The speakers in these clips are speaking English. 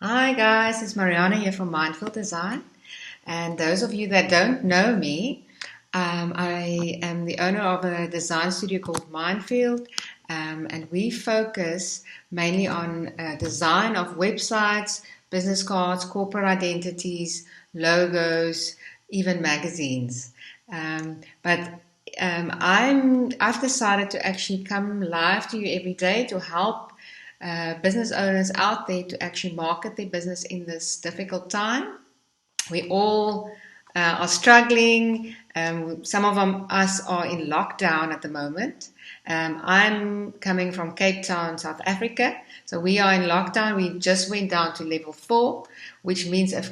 Hi guys, it's Mariana here from Mindfield Design. And those of you that don't know me, I am the owner of a design studio called Mindfield, and we focus mainly on design of websites, business cards, corporate identities, logos, even magazines. But I've decided to actually come live to you every day to help business owners out there to actually market their business in this difficult time. We all are struggling. Some of us are in lockdown at the moment. I'm coming from Cape Town, South Africa. So we are in lockdown. We just went down to level 4, which means a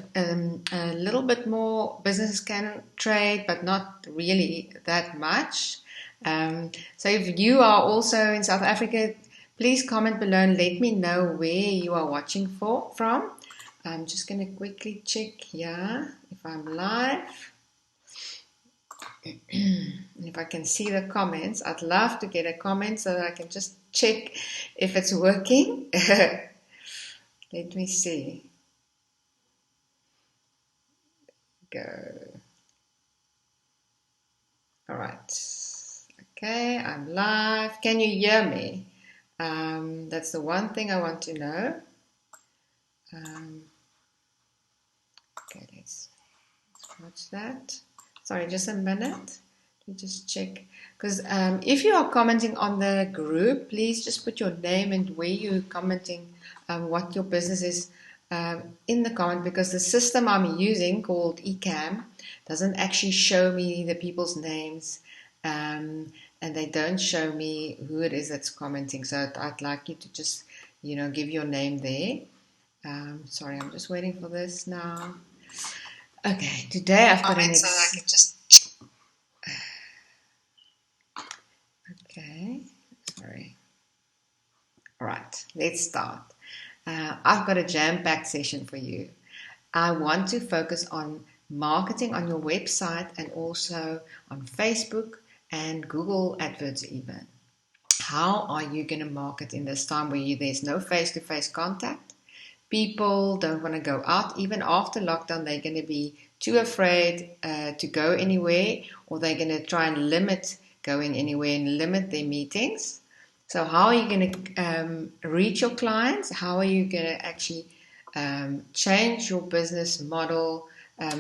little bit more businesses can trade, but not really that much. So if you are also in South Africa, please comment below and let me know where you are watching from. I'm just going to quickly check here if I'm live. And if I can see the comments, I'd love to get a comment so that I can just check if it's working. Let me see. Go. All right. Okay, I'm live. Can you hear me? That's the one thing I want to know. Okay, let's watch that. Sorry, just a minute. Let me just check. Because if you are commenting on the group, please just put your name and where you're commenting, what your business is in the comment, because the system I'm using called Ecamm doesn't actually show me the people's names, and they don't show me who it is that's commenting. So I'd like you to just, give your name there. Sorry, I'm just waiting for this now. Okay, today I've got an Okay, sorry. All right, let's start. I've got a jam-packed session for you. I want to focus on marketing on your website and also on Facebook and Google Adverts even. How are you going to market in this time where there's no face-to-face contact? People don't want to go out. Even after lockdown, they're going to be too afraid to go anywhere, or they're going to try and limit going anywhere and limit their meetings. So how are you going to reach your clients? How are you going to actually change your business model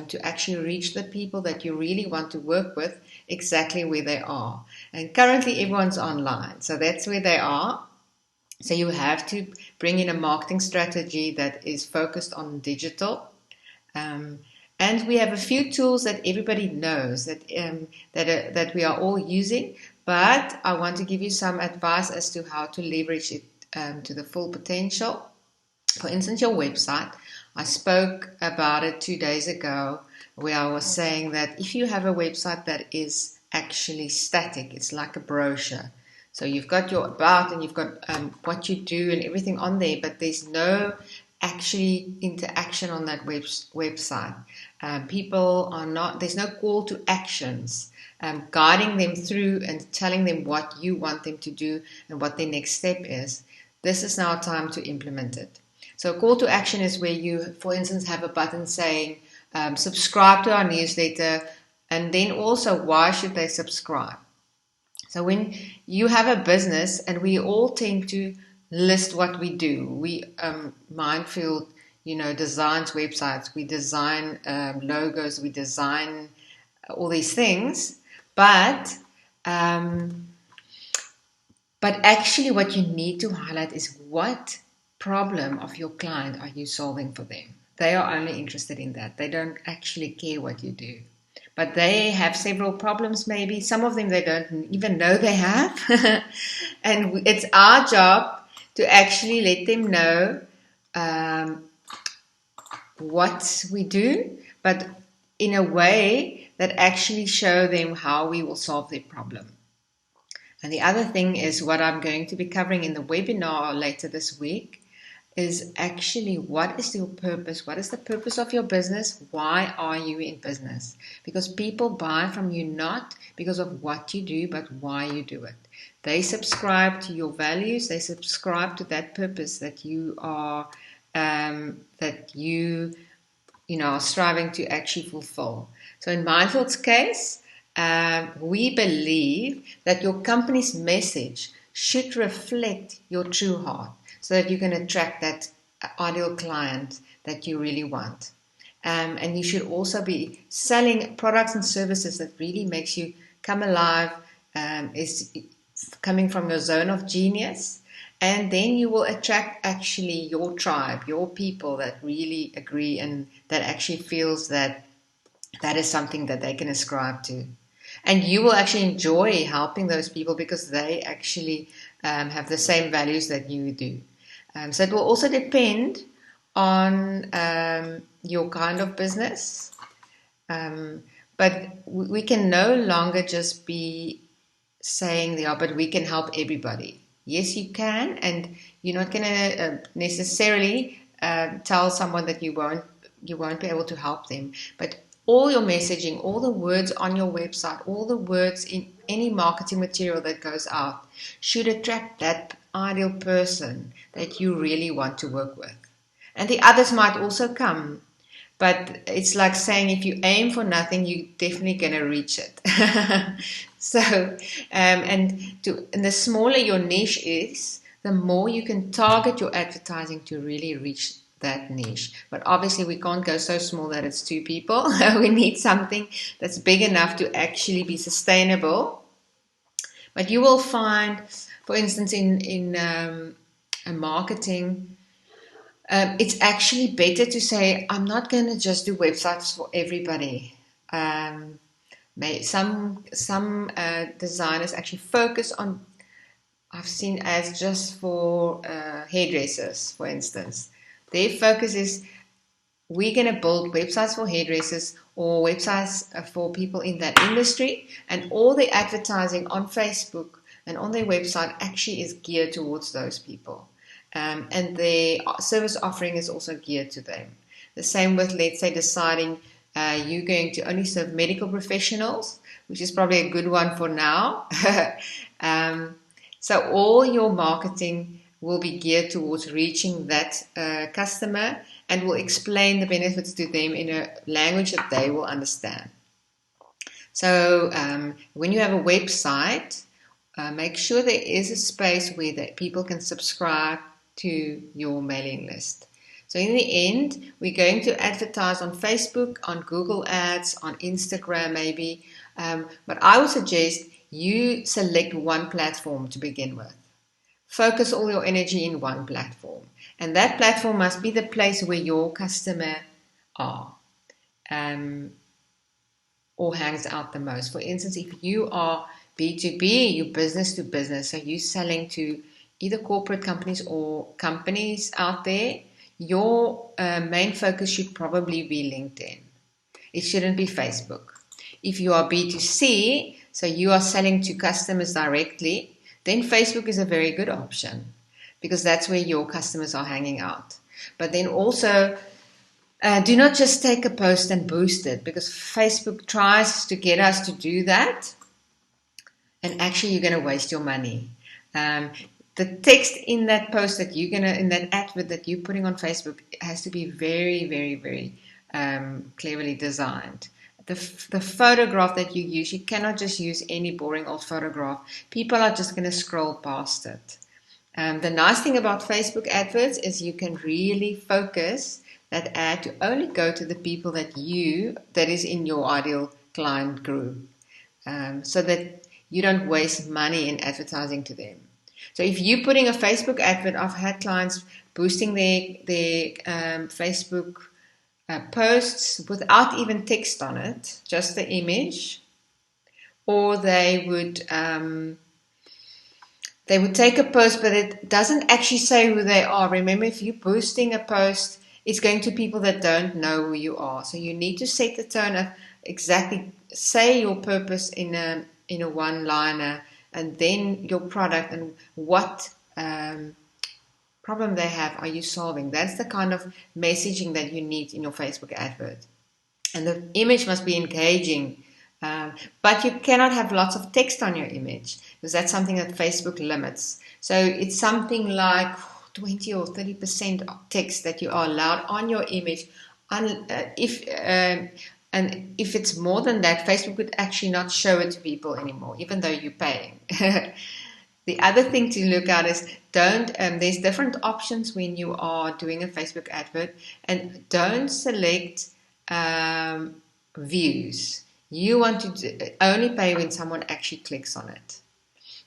to actually reach the people that you really want to work with exactly where they are? And currently everyone's online, so that's where they are. So you have to bring in a marketing strategy that is focused on digital. And we have a few tools that everybody knows that we are all using, but I want to give you some advice as to how to leverage it to the full potential. For instance, your website. I spoke about it 2 days ago, where I was saying that if you have a website that is actually static, it's like a brochure. So you've got your about and you've got what you do and everything on there, but there's no actually interaction on that website. People are not, there's no call to actions, guiding them through and telling them what you want them to do and what their next step is. This is now time to implement it. So a call to action is where you, for instance, have a button saying, subscribe to our newsletter, and then also why should they subscribe? So when you have a business, and we all tend to list what we do. We Mindfield, designs websites, we design logos, we design all these things, but actually what you need to highlight is what problem of your client are you solving for them. They are only interested in that. They don't actually care what you do. But they have several problems maybe. Some of them they don't even know they have. And it's our job to actually let them know what we do, but in a way that actually show them how we will solve their problem. And the other thing is what I'm going to be covering in the webinar later this week is actually what is your purpose? What is the purpose of your business? Why are you in business? Because people buy from you not because of what you do, but why you do it. They subscribe to your values. They subscribe to that purpose that you are that you are striving to actually fulfill. So in Mindfield's case, we believe that your company's message should reflect your true heart so that you can attract that ideal client that you really want. And you should also be selling products and services that really makes you come alive, is coming from your zone of genius. And then you will attract actually your tribe, your people that really agree and that actually feels that that is something that they can ascribe to. And you will actually enjoy helping those people because they actually have the same values that you do. So it will also depend on your kind of business. But we can no longer just be saying, but we can help everybody. Yes, you can, and you're not going to necessarily tell someone that you won't be able to help them. But all your messaging, all the words on your website, all the words in any marketing material that goes out should attract that ideal person that you really want to work with. And the others might also come. But it's like saying if you aim for nothing, you're definitely going to reach it. So, and the smaller your niche is, the more you can target your advertising to really reach that niche. But obviously we can't go so small that it's 2 people. We need something that's big enough to actually be sustainable. But you will find, for instance, in marketing, it's actually better to say, I'm not going to just do websites for everybody. Some designers actually focus on, I've seen ads just for hairdressers, for instance. Their focus is, we're going to build websites for hairdressers or websites for people in that industry, and all the advertising on Facebook and on their website actually is geared towards those people. And their service offering is also geared to them. The same with, let's say, deciding you're going to only serve medical professionals, which is probably a good one for now. So all your marketing will be geared towards reaching that customer and will explain the benefits to them in a language that they will understand. So when you have a website, make sure there is a space where that people can subscribe to your mailing list. So in the end, we're going to advertise on Facebook, on Google Ads, on Instagram maybe. But I would suggest you select one platform to begin with. Focus all your energy in one platform. And that platform must be the place where your customer are or hangs out the most. For instance, if you are B2B, you business to business, so you're selling to either corporate companies or companies out there, your main focus should probably be LinkedIn. It shouldn't be Facebook. If you are B2C, so you are selling to customers directly, then Facebook is a very good option because that's where your customers are hanging out. But then also, do not just take a post and boost it, because Facebook tries to get us to do that, and actually you're going to waste your money. The text in that post that in that advert that you're putting on Facebook has to be very, very, very cleverly designed. The photograph that you use, you cannot just use any boring old photograph. People are just going to scroll past it. The nice thing about Facebook adverts is you can really focus that ad to only go to the people that is in your ideal client group, so that you don't waste money in advertising to them. So if you're putting a Facebook advert, I've had clients boosting their Facebook posts without even text on it, just the image, or they would take a post, but it doesn't actually say who they are. Remember, if you're boosting a post, it's going to people that don't know who you are. So you need to set the tone of exactly, say your purpose in a one-liner, and then your product and what problem they have are you solving. That's the kind of messaging that you need in your Facebook advert. And the image must be engaging, but you cannot have lots of text on your image because that's something that Facebook limits. So it's something like 20 or 30% text that you are allowed on your image. And if it's more than that, Facebook would actually not show it to people anymore, even though you're paying. The other thing to look at is there's different options when you are doing a Facebook advert, and don't select views. You want to only pay when someone actually clicks on it,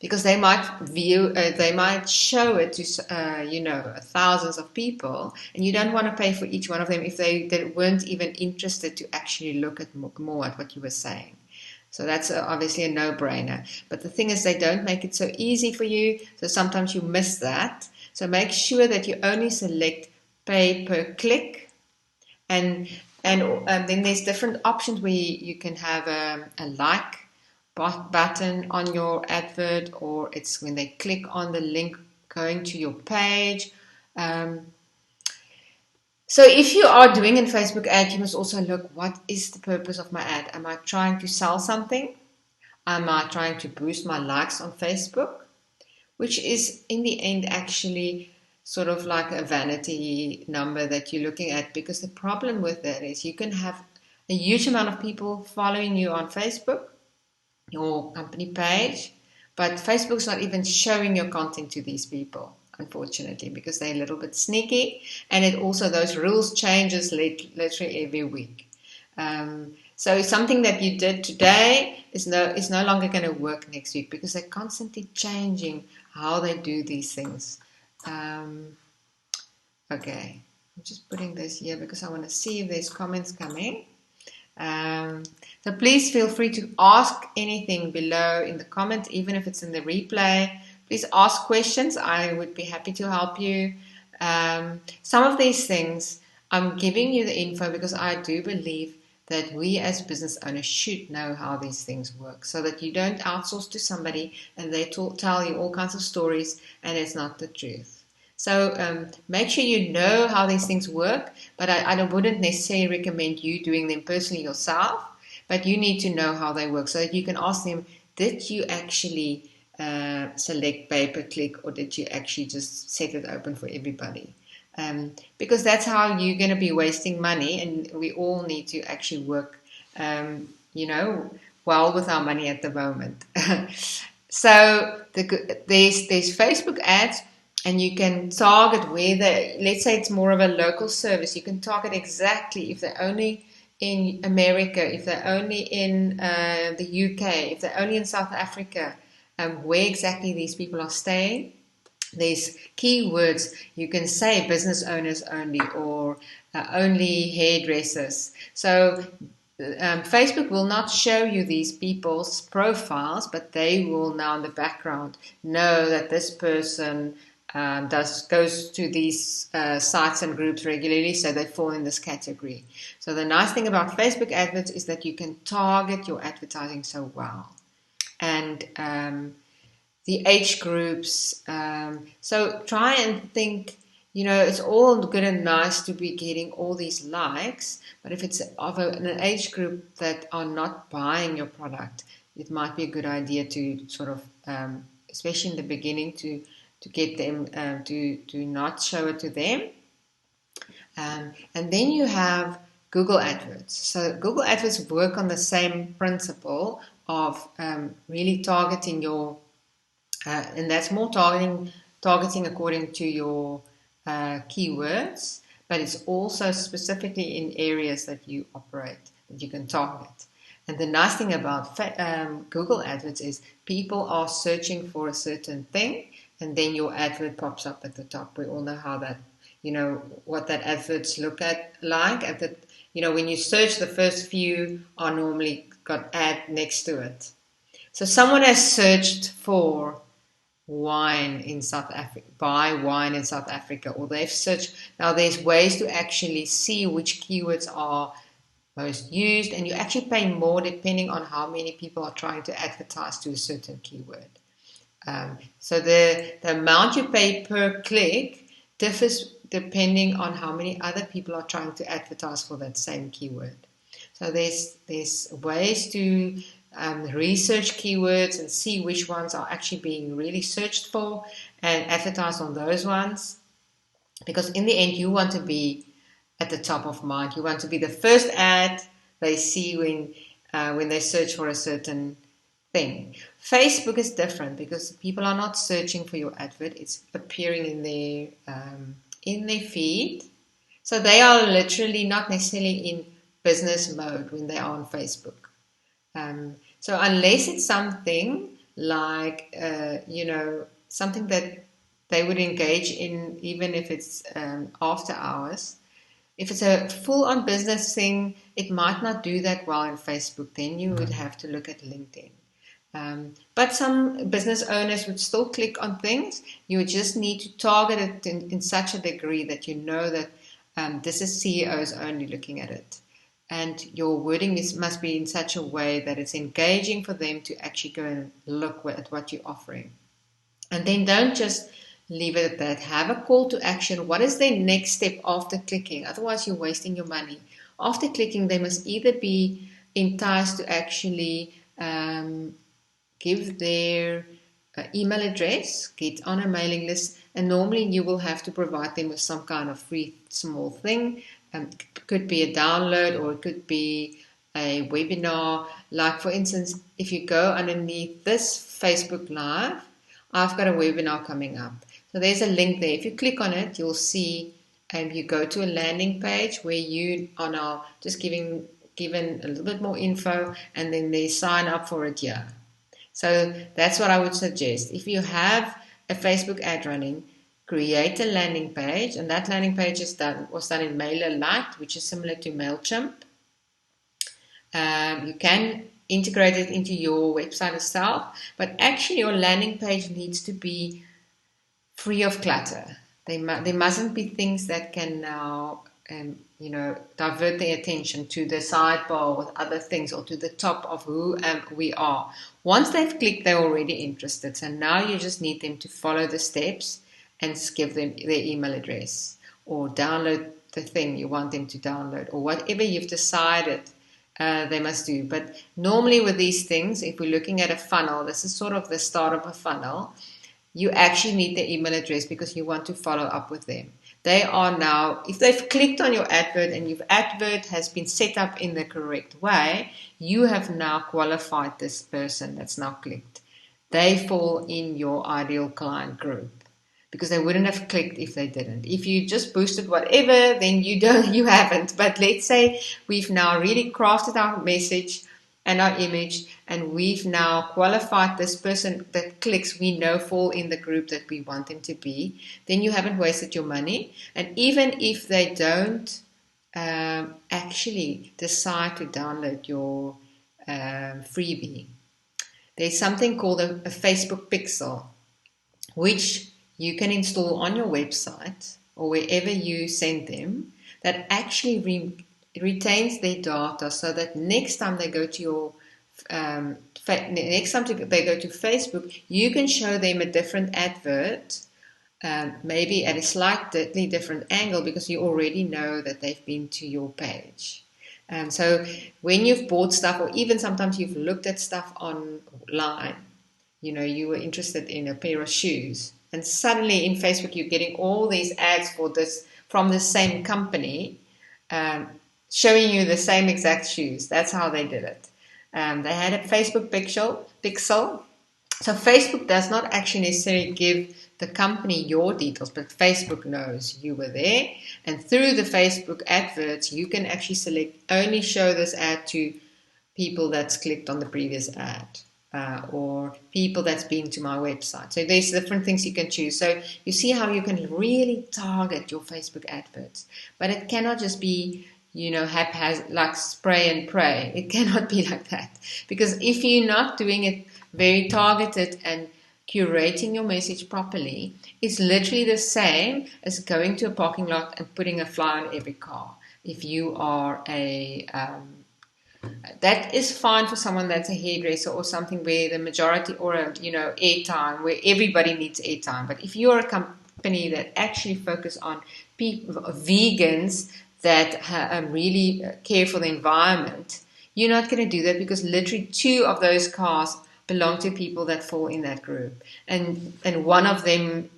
because they might they might show it to thousands of people, and you don't want to pay for each one of them if they weren't even interested to actually look at more at what you were saying. So that's obviously a no-brainer. But the thing is, they don't make it so easy for you, so sometimes you miss that. So make sure that you only select pay per click, and then there's different options where you can have a like button on your advert, or it's when they click on the link going to your page. So if you are doing a Facebook ad, you must also look, what is the purpose of my ad? Am I trying to sell something? Am I trying to boost my likes on Facebook? Which is in the end actually sort of like a vanity number that you're looking at, because the problem with that is you can have a huge amount of people following you on Facebook, your company page, but Facebook's not even showing your content to these people, unfortunately, because they're a little bit sneaky, and it also, those rules changes literally every week. So something that you did today is no longer going to work next week, because they're constantly changing how they do these things. Okay, I'm just putting this here because I want to see if there's comments coming. So please feel free to ask anything below in the comments, even if it's in the replay. Please ask questions. I would be happy to help you. Some of these things, I'm giving you the info because I do believe that we as business owners should know how these things work, so that you don't outsource to somebody and they tell you all kinds of stories and it's not the truth. So make sure you know how these things work, but I wouldn't necessarily recommend you doing them personally yourself, but you need to know how they work so that you can ask them, did you actually select pay per click, or did you actually just set it open for everybody? Because that's how you're going to be wasting money, and we all need to actually work, well with our money at the moment. So there's Facebook ads, and you can target where let's say it's more of a local service. You can target exactly if they're only in America, if they're only in the UK, if they're only in South Africa, where exactly these people are staying. There's keywords. You can say business owners only, or only hairdressers. So Facebook will not show you these people's profiles, but they will now in the background know that this person goes to these sites and groups regularly, so they fall in this category. So the nice thing about Facebook adverts is that you can target your advertising so well. And the age groups. So try and think, it's all good and nice to be getting all these likes, but if it's of an age group that are not buying your product, it might be a good idea to sort of, especially in the beginning, to get them to not show it to them. And then you have Google Adverts. So Google Adverts work on the same principle of really targeting your and that's more targeting according to your keywords, but it's also specifically in areas that you operate, that you can target. And the nice thing about Google Adverts is people are searching for a certain thing, and then your advert pops up at the top. We all know how that, what that adverts look like. When you search, the first few are normally got ad next to it. So someone has searched for wine in South Africa, buy wine in South Africa, or they've searched. Now there's ways to actually see which keywords are most used, and you actually pay more depending on how many people are trying to advertise to a certain keyword. So the amount you pay per click differs depending on how many other people are trying to advertise for that same keyword. So there's ways to research keywords and see which ones are actually being really searched for and advertise on those ones. because in the end, you want to be at the top of mind. You want to be the first ad they see when they search for a certain thing. Facebook is different because people are not searching for your advert; it's appearing in their feed. So they are literally not necessarily in business mode when they are on Facebook. So unless it's something like something that they would engage in, even if it's after hours. If it's a full-on business thing, it might not do that well in Facebook. Then you would have to look at LinkedIn. But some business owners would still click on things. You would just need to target it in such a degree that you know that this is CEOs only looking at it. And your wording must be in such a way that it's engaging for them to actually go and look at what you're offering. And then don't just leave it at that. Have a call to action. What is their next step after clicking? Otherwise, you're wasting your money. After clicking, they must either be enticed to actually give their email address, get on a mailing list, and normally you will have to provide them with some kind of free small thing. It could be a download or it could be a webinar. Like for instance, if you go underneath this Facebook Live, I've got a webinar coming up. So there's a link there. If you click on it, you'll see you go to a landing page where you are now just given a little bit more info, and then they sign up for it here. So that's what I would suggest. If you have a Facebook ad running, create a landing page, and that landing page was done in MailerLite, which is similar to MailChimp. You can integrate it into your website itself, but actually your landing page needs to be free of clutter. There mustn't be things that can now divert their attention to the sidebar with other things or to the top of who we are. Once they've clicked, they're already interested. So now you just need them to follow the steps and give them their email address or download the thing you want them to download or whatever you've decided they must do. But normally with these things, if we're looking at a funnel, this is sort of the start of a funnel. You actually need their email address because you want to follow up with them. They are now, if they've clicked on your advert and your advert has been set up in the correct way, you have now qualified this person that's now clicked. They fall in your ideal client group because they wouldn't have clicked if they didn't. If you just boosted whatever, then you haven't. But let's say we've now really crafted our message and our image, and we've now qualified this person that clicks, we know fall in the group that we want them to be, then you haven't wasted your money. And even if they don't actually decide to download your freebie, there's something called a Facebook Pixel, which you can install on your website or wherever you send them, that actually retains their data, so that next time they go to your they go to Facebook, you can show them a different advert, maybe at a slightly different angle, because you already know that they've been to your page. So when you've bought stuff, or even sometimes you've looked at stuff online, you were interested in a pair of shoes, and suddenly in Facebook you're getting all these ads for this from the same company, showing you the same exact shoes. That's how they did it. They had a Facebook pixel. So Facebook does not actually necessarily give the company your details, but Facebook knows you were there. And through the Facebook adverts, you can actually select only show this ad to people that's clicked on the previous ad, or people that's been to my website. So there's different things you can choose. So you see how you can really target your Facebook adverts. But it cannot just be haphazard, like spray and pray. It cannot be like that. Because if you're not doing it very targeted and curating your message properly, it's literally the same as going to a parking lot and putting a flyer on every car. If you are that is fine for someone that's a hairdresser or something where the majority, or airtime, where everybody needs airtime. But if you're a company that actually focus on vegans that really care for the environment, you're not going to do that, because literally 2 of those cars belong to people that fall in that group, and one of them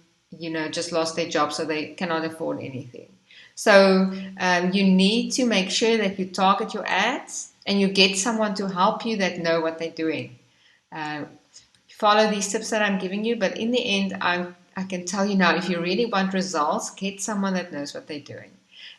just lost their job, so they cannot afford anything. So you need to make sure that you target your ads and you get someone to help you that know what they're doing. Follow these tips that I'm giving you, but in the end, I can tell you now, if you really want results, get someone that knows what they're doing.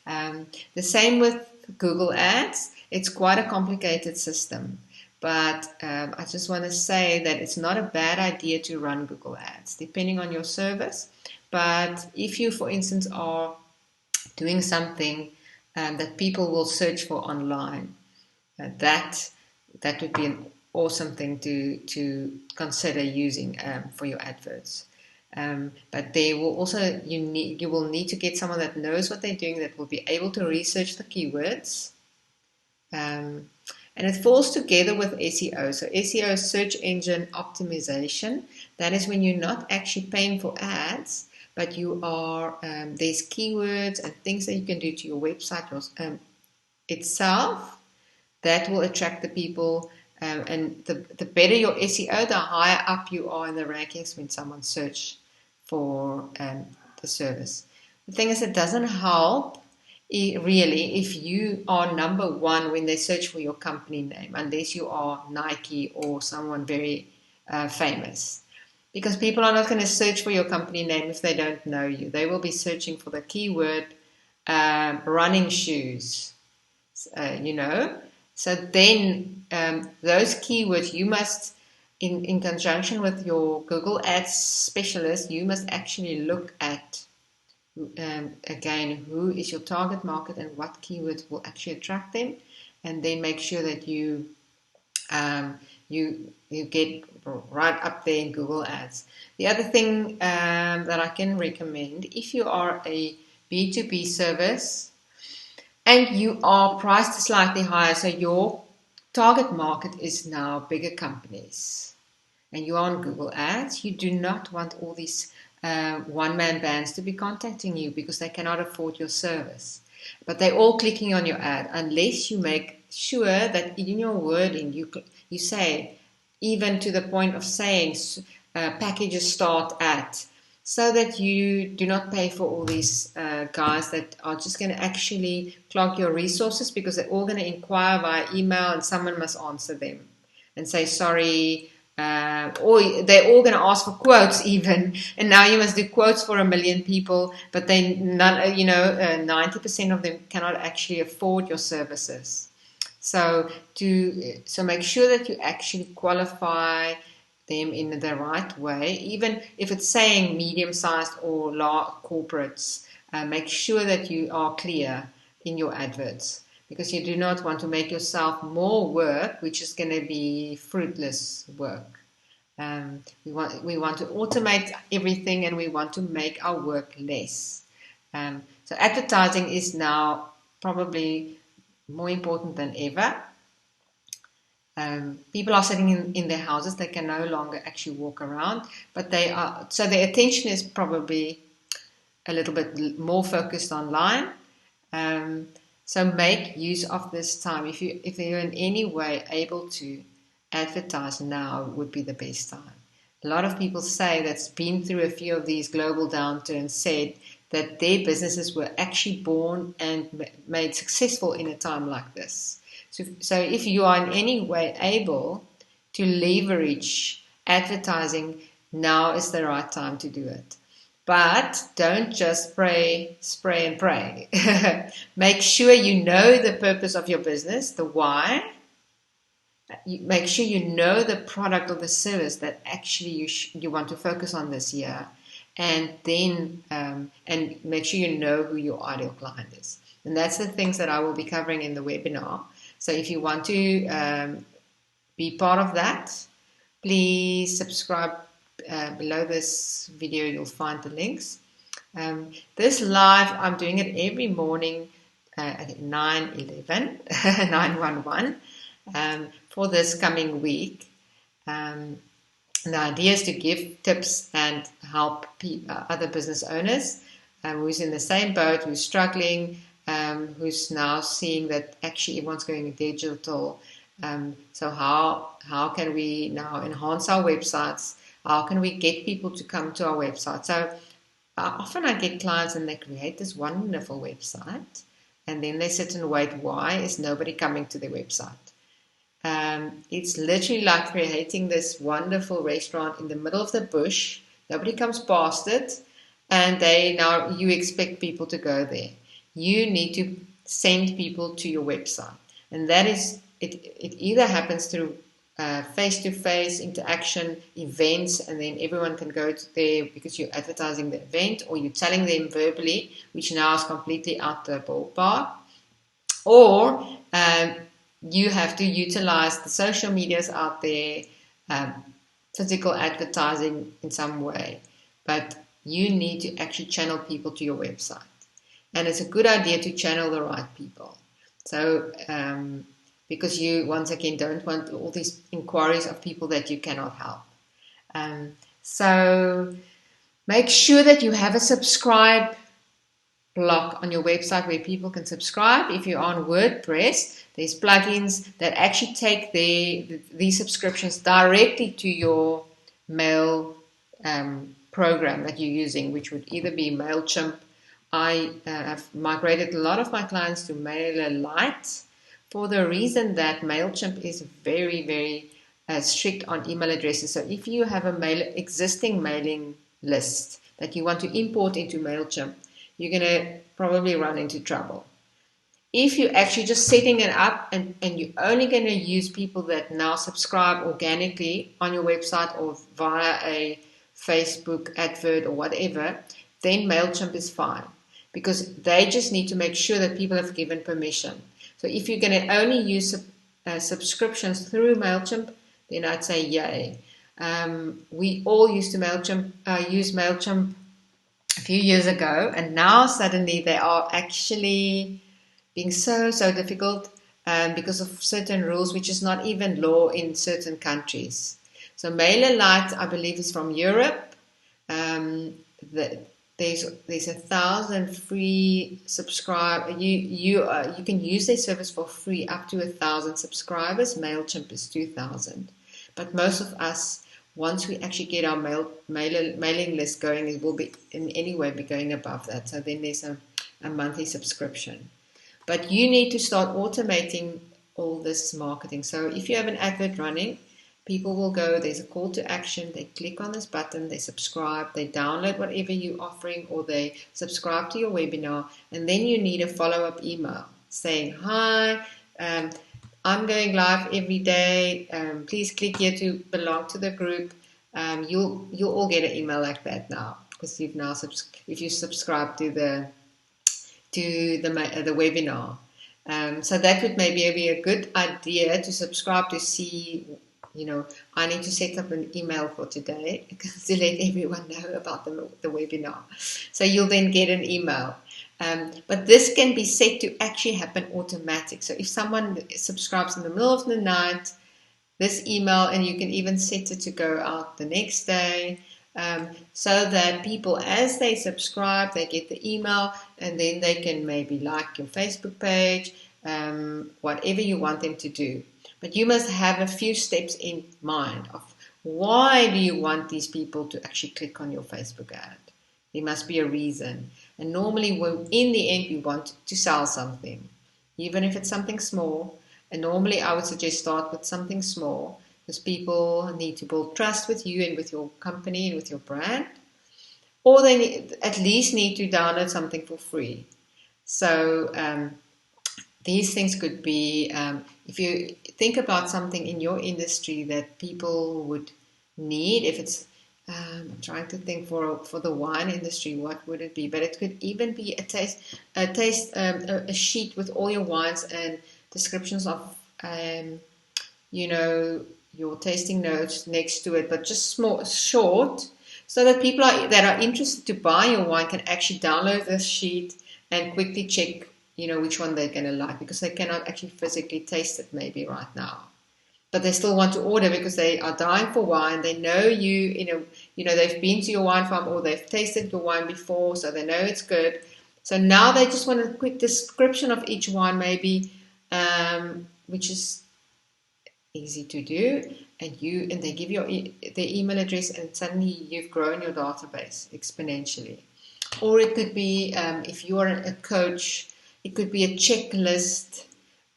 The same with Google Ads. It's quite a complicated system, but I just want to say that it's not a bad idea to run Google Ads, depending on your service. But if you, for instance, are doing something that people will search for online, that would be an awesome thing to consider using for your adverts. But they will also you will need to get someone that knows what they're doing, that will be able to research the keywords. And it falls together with SEO. So SEO is search engine optimization. That is when you're not actually paying for ads, but you are there's keywords and things that you can do to your website itself that will attract the people. And the better your SEO, the higher up you are in the rankings when someone searches for the service. The thing is, it doesn't help really if you are number one when they search for your company name, unless you are Nike or someone very famous. Because people are not going to search for your company name if they don't know you. They will be searching for the keyword running shoes, So then those keywords you must, in conjunction with your Google Ads specialist, you must actually look at, again, who is your target market and what keywords will actually attract them, and then make sure that you get right up there in Google Ads. The other thing that I can recommend, if you are a B2B service and you are priced slightly higher, so your target market is now bigger companies, and you are on Google Ads, you do not want all these one-man bands to be contacting you because they cannot afford your service. But they're all clicking on your ad unless you make sure that in your wording you say, even to the point of saying packages start at, so that you do not pay for all these guys that are just going to actually clog your resources, because they're all going to inquire via email and someone must answer them and say sorry. Or they're all going to ask for quotes even, and now you must do quotes for 1 million people, but 90% of them cannot actually afford your services. So make sure that you actually qualify them in the right way, even if it's saying medium-sized or large corporates. Make sure that you are clear in your adverts, because you do not want to make yourself more work, which is going to be fruitless work. We want to automate everything, and we want to make our work less. So advertising is now probably more important than ever. People are sitting in their houses; they can no longer actually walk around, but so their attention is probably a little bit more focused online. So make use of this time. If you're in any way able to advertise, now would be the best time. A lot of people say that's been through a few of these global downturns said that their businesses were actually born and made successful in a time like this. So if you are in any way able to leverage advertising, now is the right time to do it. But don't just spray and pray. Make sure you know the purpose of your business, the why. Make sure you know the product or the service that actually you want to focus on this year. And then and make sure you know who your ideal client is. And that's the things that I will be covering in the webinar. So if you want to be part of that, please subscribe. Below this video you'll find the links. This live, I'm doing it every morning at 9:11, 9:11 for this coming week. The idea is to give tips and help other business owners who's in the same boat, who's struggling, who's now seeing that actually everyone's going digital. So how can we now enhance our websites? How can we get people to come to our website? So often I get clients and they create this wonderful website, and then they sit and wait, why is nobody coming to their website? It's literally like creating this wonderful restaurant in the middle of the bush. Nobody comes past it, and you expect people to go there. You need to send people to your website, and that is it. It either happens through face-to-face interaction events, and then everyone can go to there because you're advertising the event, or you're telling them verbally, which now is completely out the ballpark, or you have to utilize the social medias out there, physical advertising in some way, but you need to actually channel people to your website. And it's a good idea to channel the right people. So, because you, once again, don't want all these inquiries of people that you cannot help. So make sure that you have a subscribe block on your website where people can subscribe. If you're on WordPress, there's plugins that actually take these subscriptions directly to your mail program that you're using, which would either be MailChimp. I have migrated a lot of my clients to MailerLite for the reason that MailChimp is very, very strict on email addresses. So if you have existing mailing list that you want to import into MailChimp, you're going to probably run into trouble. If you're actually just setting it up and you're only going to use people that now subscribe organically on your website or via a Facebook advert or whatever, then MailChimp is fine, because they just need to make sure that people have given permission. So if you're going to only use subscriptions through MailChimp, then I'd say yay. We all used to use MailChimp a few years ago, and now suddenly they are actually being so difficult because of certain rules, which is not even law in certain countries. So MailerLite, I believe, is from Europe. There's 1,000 free subscribe. You can use their service for free up to 1,000 subscribers. MailChimp is 2,000. But most of us, once we actually get our mailing list going, it will be in any way be going above that. So then there's a monthly subscription. But you need to start automating all this marketing. So if you have an advert running, people will go, there's a call to action, they click on this button, they subscribe, they download whatever you're offering, or they subscribe to your webinar, and then you need a follow-up email saying, hi, I'm going live every day, please click here to belong to the group. You'll all get an email like that now, because you've now if you subscribe to the webinar. So that would maybe be a good idea to subscribe to see, I need to set up an email for today to let everyone know about the webinar. So you'll then get an email. But this can be set to actually happen automatic. So if someone subscribes in the middle of the night, this email, and you can even set it to go out the next day, so that people, as they subscribe, they get the email, and then they can maybe like your Facebook page, whatever you want them to do. But you must have a few steps in mind of why do you want these people to actually click on your Facebook ad. There must be a reason. And normally, in the end, we want to sell something, even if it's something small. And normally, I would suggest start with something small, because people need to build trust with you and with your company and with your brand. Or they at least need to download something for free. So these things could be, if you think about something in your industry that people would need, if it's, I'm trying to think for the wine industry, what would it be? But it could even be a sheet with all your wines and descriptions of, your tasting notes next to it, but just short, so that people that are interested to buy your wine can actually download this sheet and quickly check, which one they're going to like, because they cannot actually physically taste it maybe right now. But they still want to order because they are dying for wine. They know they've been to your wine farm, or they've tasted your wine before, so they know it's good. So now they just want a quick description of each wine maybe, which is easy to do. And they give you their email address, and suddenly you've grown your database exponentially. Or it could be, if you are a coach, it could be a checklist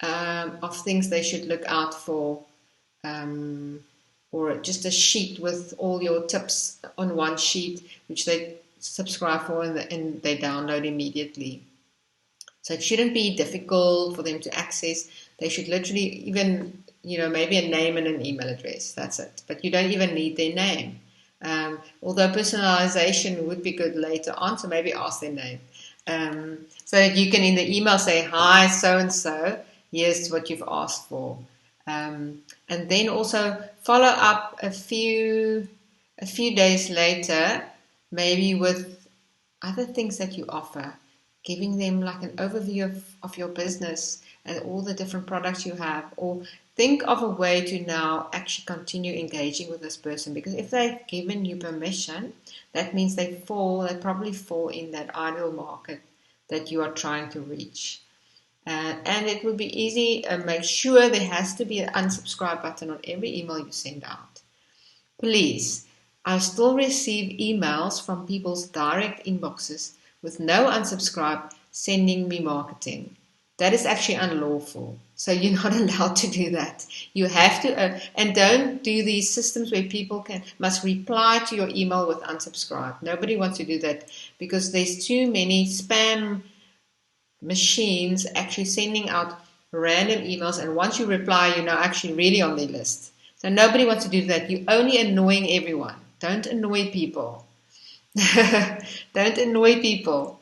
of things they should look out for, or just a sheet with all your tips on one sheet, which they subscribe for and they download immediately. So it shouldn't be difficult for them to access. They should literally even, maybe a name and an email address. That's it. But you don't even need their name. Although personalization would be good later on, so maybe ask their name. So that you can in the email say, hi, so-and-so, here's what you've asked for. And then also follow up a few days later, maybe with other things that you offer, giving them like an overview of your business and all the different products you have, or think of a way to now actually continue engaging with this person, because if they've given you permission, that means they probably fall in that ideal market that you are trying to reach. And it would be easy, make sure there has to be an unsubscribe button on every email you send out. Please, I still receive emails from people's direct inboxes with no unsubscribe sending me marketing. That is actually unlawful. So you're not allowed to do that. You have to, and don't do these systems where people must reply to your email with unsubscribe. Nobody wants to do that because there's too many spam machines actually sending out random emails, and once you reply, you're now actually really on their list. So nobody wants to do that. You're only annoying everyone. Don't annoy people. Don't annoy people.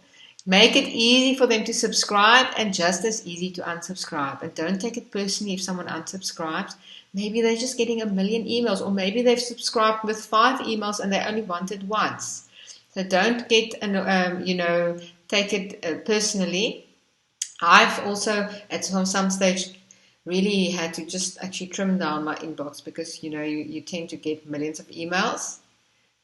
Make it easy for them to subscribe and just as easy to unsubscribe. And don't take it personally if someone unsubscribes. Maybe they're just getting 1 million emails, or maybe they've subscribed with 5 emails and they only want it once. So don't get, take it personally. I've also at some stage really had to just actually trim down my inbox because you tend to get millions of emails.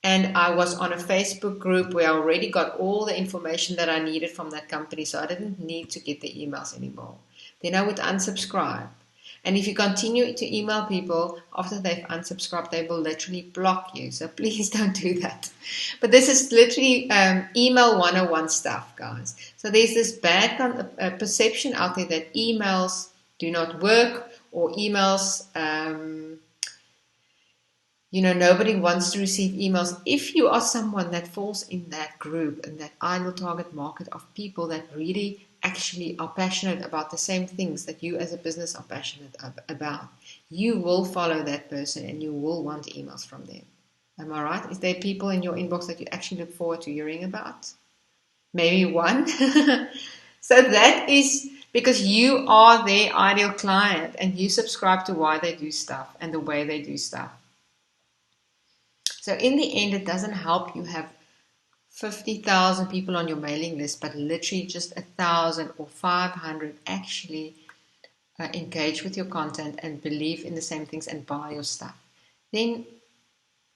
And I was on a Facebook group where I already got all the information that I needed from that company, so I didn't need to get the emails anymore. Then I would unsubscribe. And if you continue to email people after they've unsubscribed, they will literally block you. So please don't do that. But this is literally email 101 stuff, guys. So there's this bad perception out there that emails do not work, or emails, nobody wants to receive emails. If you are someone that falls in that group and that ideal target market of people that really actually are passionate about the same things that you as a business are passionate about, you will follow that person and you will want emails from them. Am I right? Is there people in your inbox that you actually look forward to hearing about? Maybe one. So that is because you are their ideal client and you subscribe to why they do stuff and the way they do stuff. So in the end, it doesn't help you have 50,000 people on your mailing list, but literally just 1,000 or 500 actually engage with your content and believe in the same things and buy your stuff. Then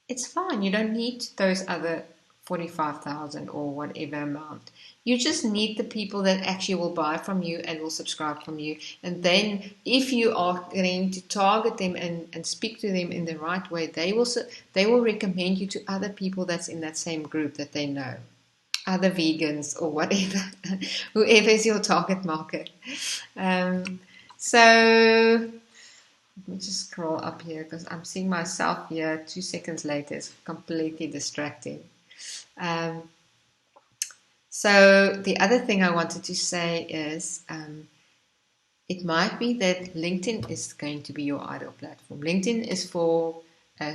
it's fine. You don't need those other 45,000 or whatever amount. You just need the people that actually will buy from you and will subscribe from you. And then if you are going to target them and speak to them in the right way, they will recommend you to other people that's in that same group that they know, other vegans or whatever, whoever is your target market. So let me just scroll up here because I'm seeing myself here 2 seconds later. It's completely distracting. So the other thing I wanted to say is it might be that LinkedIn is going to be your ideal platform. LinkedIn is for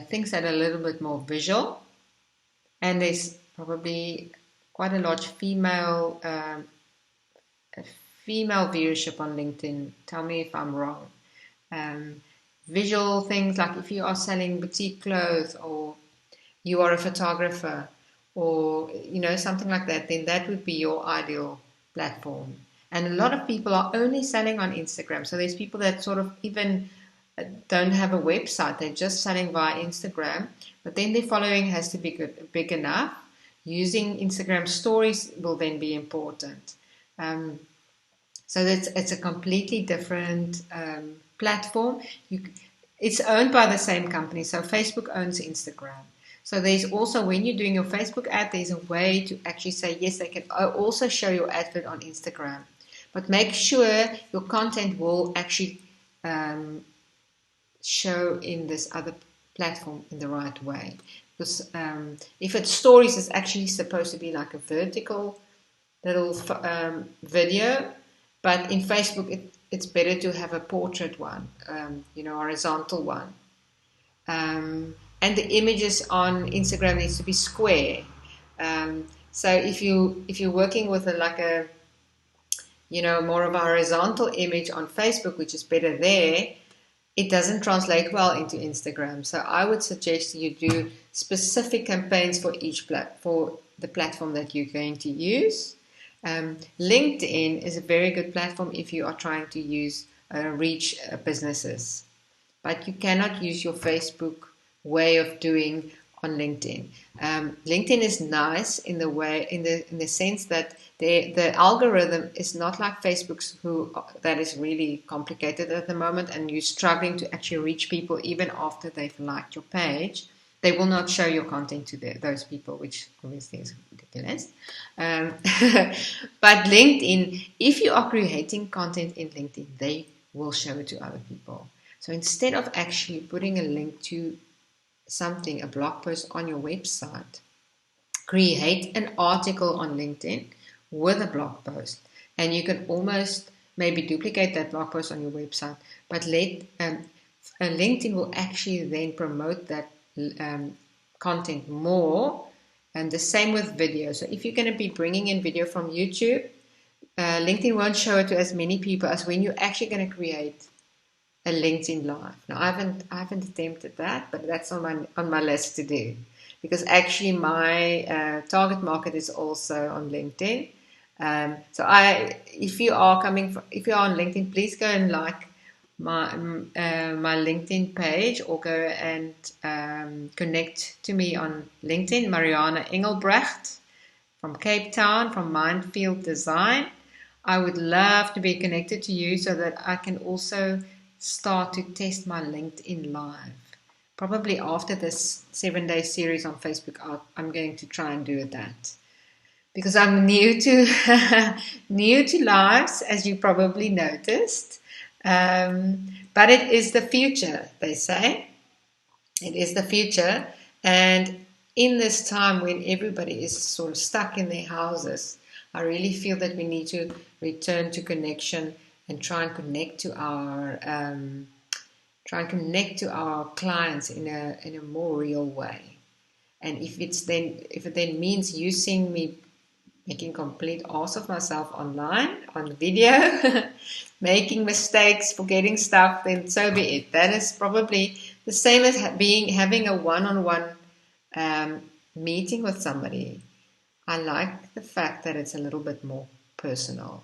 things that are a little bit more visual, and there's probably quite a large female viewership on LinkedIn. Tell me if I'm wrong. Visual things like if you are selling boutique clothes, or you are a photographer, or something like that, then that would be your ideal platform. And a lot of people are only selling on Instagram. So there's people that sort of even don't have a website. They're just selling via Instagram. But then their following has to be big enough. Using Instagram stories will then be important. So it's a completely different platform. It's owned by the same company. So Facebook owns Instagram. So there's also, when you're doing your Facebook ad, there's a way to actually say, yes, they can also show your advert on Instagram. But make sure your content will actually show in this other platform in the right way. Because if it's stories, it's actually supposed to be like a vertical little video, but in Facebook it's better to have a portrait one, horizontal one. And the images on Instagram needs to be square. So if you're working with more of a horizontal image on Facebook, which is better there, it doesn't translate well into Instagram. So I would suggest you do specific campaigns for for the platform that you're going to use. LinkedIn is a very good platform if you are trying to reach businesses, but you cannot use your Facebook way of doing on LinkedIn. LinkedIn is nice in the sense that the algorithm is not like Facebook's, that is really complicated at the moment, and you're struggling to actually reach people even after they've liked your page. They will not show your content to those people, which obviously is ridiculous. But LinkedIn, if you are creating content in LinkedIn, they will show it to other people. So instead of actually putting a link to something, a blog post on your website, create an article on LinkedIn with a blog post, and you can almost maybe duplicate that blog post on your website, but LinkedIn will actually then promote that content more, and the same with video. So if you're going to be bringing in video from YouTube, LinkedIn won't show it to as many people as when you're actually going to create a LinkedIn Live. Now I haven't attempted that, but that's on my list to do, because actually my target market is also on LinkedIn. So if you are on LinkedIn, please go and like my LinkedIn page, or go and connect to me on LinkedIn, Mariana Engelbrecht from Cape Town, from Mindfield Design. I would love to be connected to you so that I can also start to test my LinkedIn Live. Probably after this 7-day series on Facebook, I'm going to try and do that, because I'm new to lives, as you probably noticed. But it is the future, they say. It is the future, and in this time when everybody is sort of stuck in their houses, I really feel that we need to return to connection and try and connect to our clients in a more real way. And if it then means you seeing me making complete ass of myself online on video, making mistakes, forgetting stuff, then so be it. That is probably the same as having a one-on-one meeting with somebody. I like the fact that it's a little bit more personal.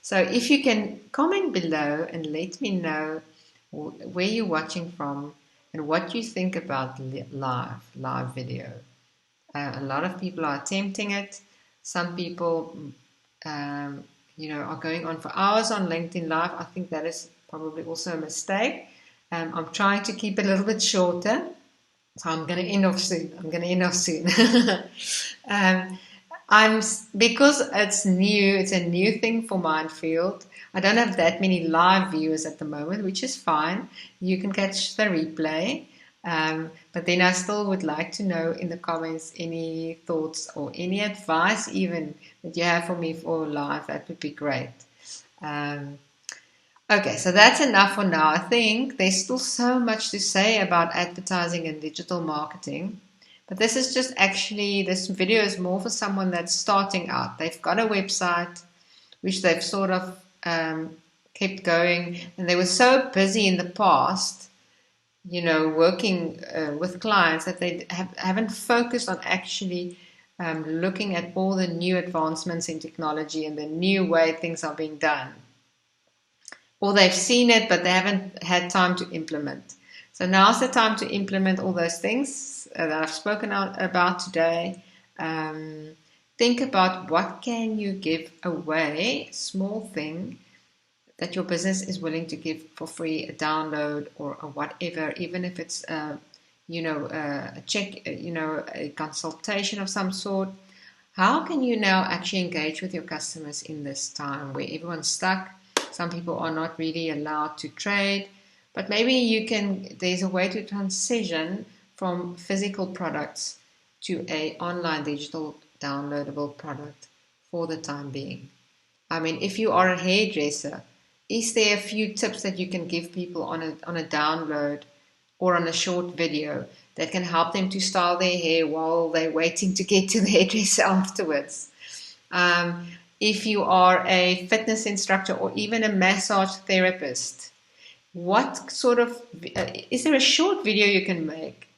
So if you can comment below and let me know where you're watching from and what you think about live video. A lot of people are attempting it. Some people, are going on for hours on LinkedIn Live. I think that is probably also a mistake. I'm trying to keep it a little bit shorter, so I'm going to end off soon. Because it's new. It's a new thing for Mindfield. I don't have that many live viewers at the moment, which is fine. You can catch the replay. But then I still would like to know in the comments any thoughts or any advice even that you have for me for live. That would be great. Okay, so that's enough for now. I think there's still so much to say about advertising and digital marketing. But this video is more for someone that's starting out. They've got a website which they've sort of kept going, and they were so busy in the past, working with clients, that they haven't focused on actually looking at all the new advancements in technology and the new way things are being done. Or they've seen it, but they haven't had time to implement. So now's the time to implement all those things that I've spoken about today. Think about what can you give away, small thing that your business is willing to give for free, a download or whatever, even if it's a consultation of some sort. How can you now actually engage with your customers in this time where everyone's stuck? Some people are not really allowed to trade, but maybe there's a way to transition from physical products to a online digital downloadable product for the time being. I mean, if you are a hairdresser, is there a few tips that you can give people on a download or on a short video that can help them to style their hair while they're waiting to get to the hairdresser afterwards? If you are a fitness instructor or even a massage therapist, what sort of, is there a short video you can make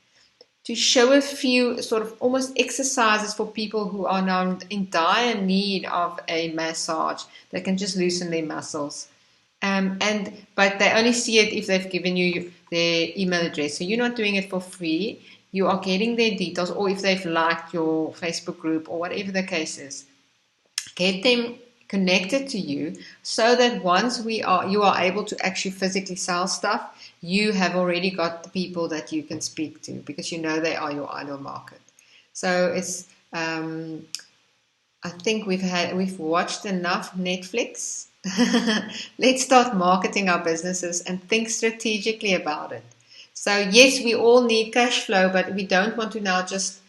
to show a few sort of almost exercises for people who are now in dire need of a massage that can just loosen their muscles? But they only see it if they've given you their email address. So you're not doing it for free. You are getting their details, or if they've liked your Facebook group or whatever the case is. Get them connected to you so that once you are able to actually physically sell stuff, you have already got the people that you can speak to because you know they are your ideal market. So it's I think we've watched enough Netflix. Let's start marketing our businesses and think strategically about it. So yes, we all need cash flow, but we don't want to now just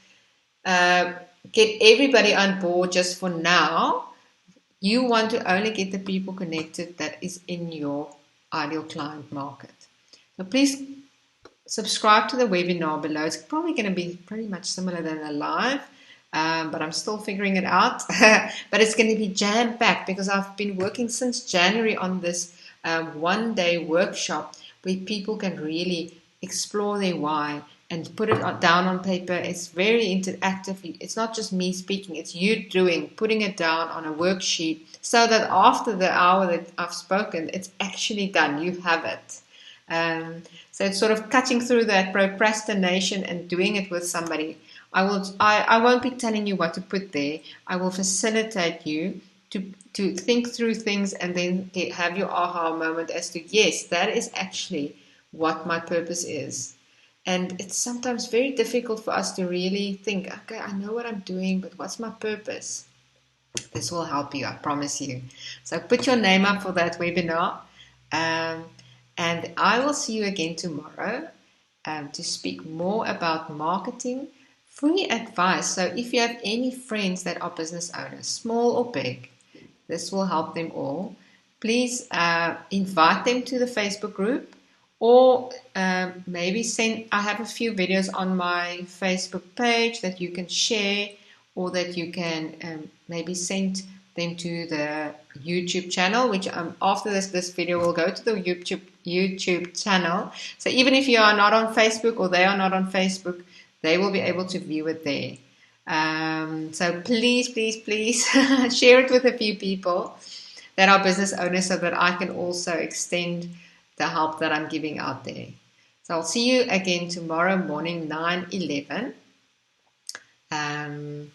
get everybody on board just for now. You want to only get the people connected that is in your ideal client market. So please subscribe to the webinar below. It's probably going to be pretty much similar than a live. But I'm still figuring it out. But it's going to be jam-packed because I've been working since January on this one-day workshop where people can really explore their why and put it down on paper. It's very interactive. It's not just me speaking. It's you putting it down on a worksheet so that after the hour that I've spoken, it's actually done. You have it. So it's sort of cutting through that procrastination and doing it with somebody. I won't be telling you what to put there. I will facilitate you to think through things and then have your aha moment as to, yes, that is actually what my purpose is. And it's sometimes very difficult for us to really think, okay, I know what I'm doing, but what's my purpose? This will help you, I promise you. So put your name up for that webinar. And I will see you again tomorrow to speak more about marketing. Free advice. So if you have any friends that are business owners, small or big, this will help them all. Please invite them to the Facebook group, or maybe I have a few videos on my Facebook page that you can share, or that you can maybe send them to the YouTube channel, which after this video will go to the YouTube channel. So even if you are not on Facebook or they are not on Facebook, they will be able to view it there. So please, please, please share it with a few people that are business owners so that I can also extend the help that I'm giving out there. So I'll see you again tomorrow morning, 9:11. I'm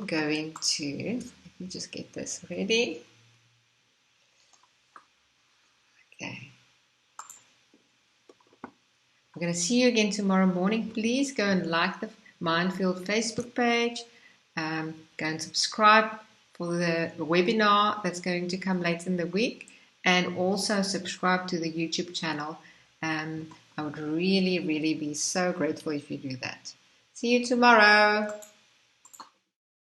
going to, let me just get this ready. Okay. I'm going to see you again tomorrow morning. Please go and like the Mindfield Facebook page. Go and subscribe for the webinar that's going to come later in the week. And also subscribe to the YouTube channel. I would really, really be so grateful if you do that. See you tomorrow.